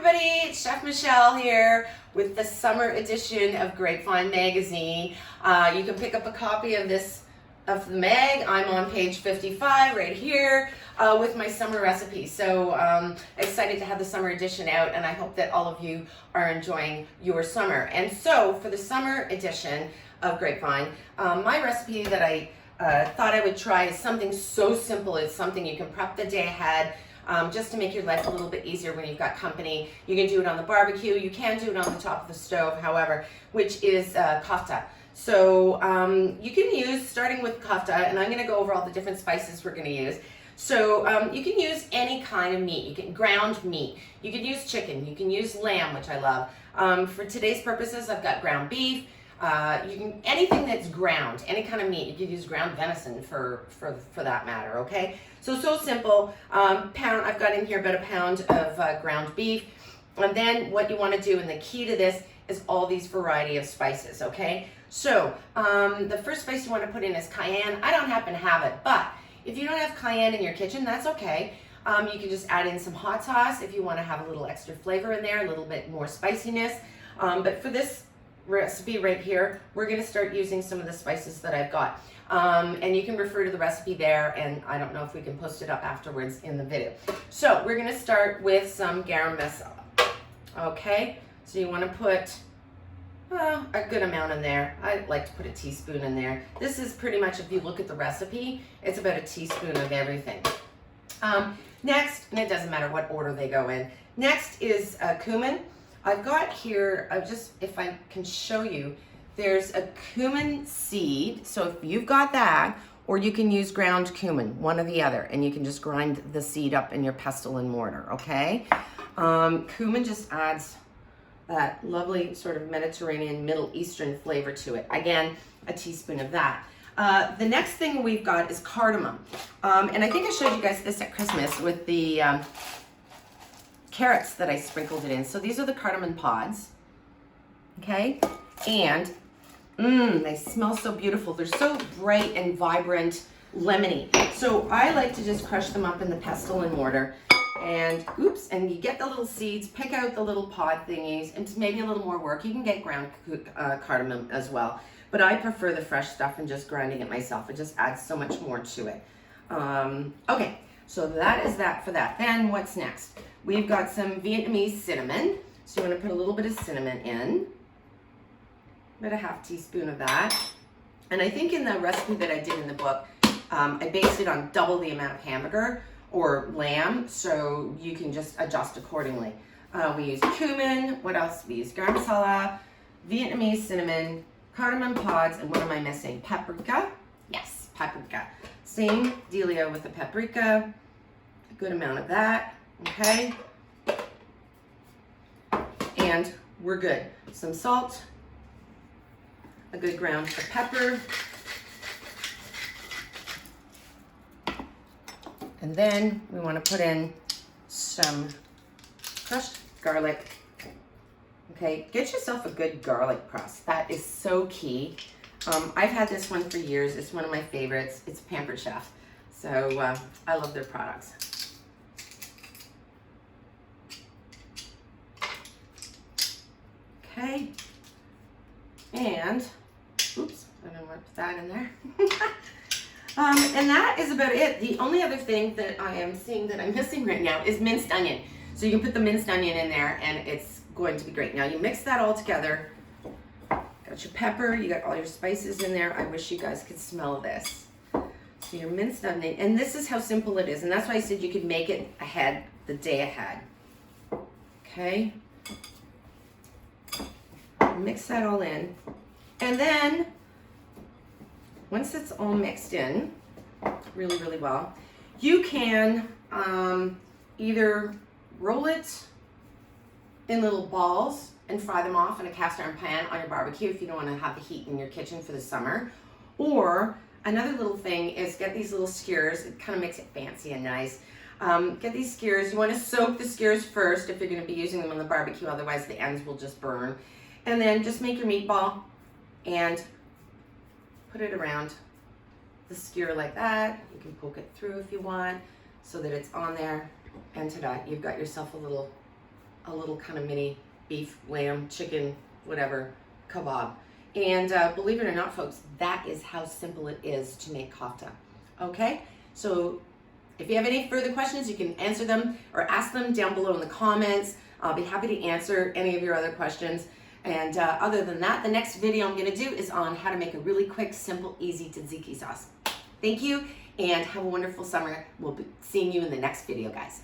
everybody, it's Chef Michelle here with the summer edition of Grapevine Magazine. You can pick up a copy of the mag. I'm on page 55 right here with my summer recipe. So excited to have the summer edition out, and I hope that all of you are enjoying your summer. And so for the summer edition of Grapevine, my recipe that I thought I would try is something so simple. It's something you can prep the day ahead. Just to make your life a little bit easier when you've got company. You can do it on the barbecue, you can do it on the top of the stove, however, which is kefta. So you can use, starting with kefta, and I'm going to go over all the different spices we're going to use. So you can use any kind of meat. You can ground meat. You can use chicken. You can use lamb, which I love. For today's purposes, I've got ground beef. You can, anything that's ground, any kind of meat. You could use ground venison for that matter, okay? So simple. Pound, I've got in here about a pound of ground beef. And then what you want to do, and the key to this, is all these variety of spices, okay? So the first spice you want to put in is cayenne. I don't happen to have it, but if you don't have cayenne in your kitchen, that's okay. You can just add in some hot sauce if you want to have a little extra flavor in there, a little bit more spiciness. But for this recipe right here, we're going to start using some of the spices that I've got. And you can refer to the recipe there, and I don't know if we can post it up afterwards in the video. So we're going to start with some garam masala. Okay, so you want to put a good amount in there. I like to put a teaspoon in there. This is pretty much, if you look at the recipe, it's about a teaspoon of everything. Next, and it doesn't matter what order they go in, next is cumin. I've got here, if I can show you, there's a cumin seed. So if you've got that, or you can use ground cumin, one or the other, and you can just grind the seed up in your pestle and mortar, okay? Cumin just adds that lovely sort of Mediterranean, Middle Eastern flavor to it. Again, a teaspoon of that. The next thing we've got is cardamom. And I think I showed you guys this at Christmas with the carrots that I sprinkled it in. So these are the cardamom pods, okay? And they smell so beautiful. They're so bright and vibrant, lemony. So I like to just crush them up in the pestle and mortar. And and you get the little seeds, pick out the little pod thingies, and it's maybe a little more work. You can get ground cardamom as well, but I prefer the fresh stuff and just grinding it myself. It just adds so much more to it. Okay, so that is that for that. Then what's next? We've got some Vietnamese cinnamon. So you want to put a little bit of cinnamon in, about a half teaspoon of that. And I think in the recipe that I did in the book, I based it on double the amount of hamburger or lamb, so you can just adjust accordingly. We use cumin. What else? We use garam masala, Vietnamese cinnamon, cardamom pods, and what am I missing? Paprika? Yes, paprika. Same dealio with the paprika. A good amount of that. Okay. And we're good. Some salt, a good ground for pepper. And then we want to put in some crushed garlic. Okay, get yourself a good garlic press. That is so key. I've had this one for years. It's one of my favorites. It's Pampered Chef. So I love their products. Okay. And, oops, I don't want to put that in there. And that is about it. The only other thing that I am seeing that I'm missing right now is minced onion. So you can put the minced onion in there and it's going to be great. Now you mix that all together. Got your pepper, you got all your spices in there. I wish you guys could smell this. So your minced onion, and this is how simple it is. And that's why I said you could make it ahead, the day ahead. Okay. Mix that all in. And then once it's all mixed in really, really well, you can either roll it in little balls and fry them off in a cast iron pan on your barbecue if you don't want to have the heat in your kitchen for the summer. Or another little thing is get these little skewers. It kind of makes it fancy and nice. Get these skewers. You want to soak the skewers first if you're going to be using them on the barbecue, otherwise the ends will just burn. And then just make your meatball and put it around the skewer like that. You can poke it through if you want so that it's on there. And ta-da, you've got yourself a little a little kind of mini beef, lamb, chicken, whatever, kebab. And believe it or not, folks, that is how simple it is to make kofta. Okay, so if you have any further questions, you can answer them or ask them down below in the comments. I'll be happy to answer any of your other questions. And other than that, the next video I'm gonna do is on how to make a really quick, simple, easy tzatziki sauce. Thank you, and have a wonderful summer. We'll be seeing you in the next video, guys.